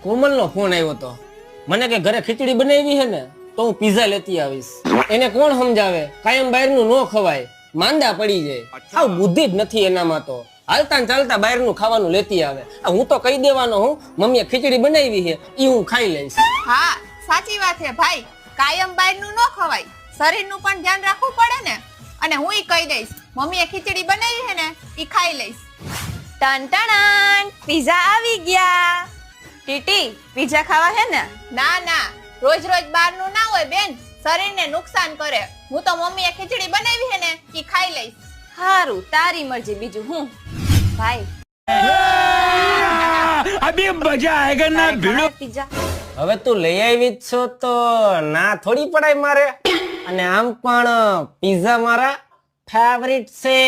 કોમલનો phone આવ્યો તો મને કે ઘરે ખીચડી બનાવી છે ને તો હું પિઝા લેતી આવીશ. એને કોણ સમજાવે? કાયમ બહારનું ન ખવાય, માંદા પડી જાય. આવ બુદ્ધિ જ નથી એનામાં તો. હાલતા ચાલતા બહારનું ખાવાનું લેતી આવે. હું તો કહી દેવાનો હું મમ્મીએ ખીચડી બનાવી છે ઈ હું ખાઈ લઈશ. હા સાચી વાત છે ભાઈ, કાયમ બહારનું ન ખવાય, શરીરનું પણ ધ્યાન રાખવું પડે ને. અને હું ઈ કહી દઈશ મમ્મીએ ખીચડી બનાવી છે ને ઈ ખાઈ લઈશ. ટન ટણ પિઝા આવી ગયા. ટીટી પિઝા ખાવા હે ને? ના ના, રોજ રોજ બહારનું ના હોય બેન, શરીરને નુકસાન કરે. હું તો મમ્મીએ ખીચડી બનાવી છે ને ઈ ખાઈ લઈશ. હારું, તારી મરજી. બીજું હું ભાઈ अभी मजा आएगा ना भिड़ो. પિઝા હવે તું લઈ આવી જ છો તો ના થોડી પડાય મારે. અને આમ પણ પિઝા મારા ફેવરિટ છે.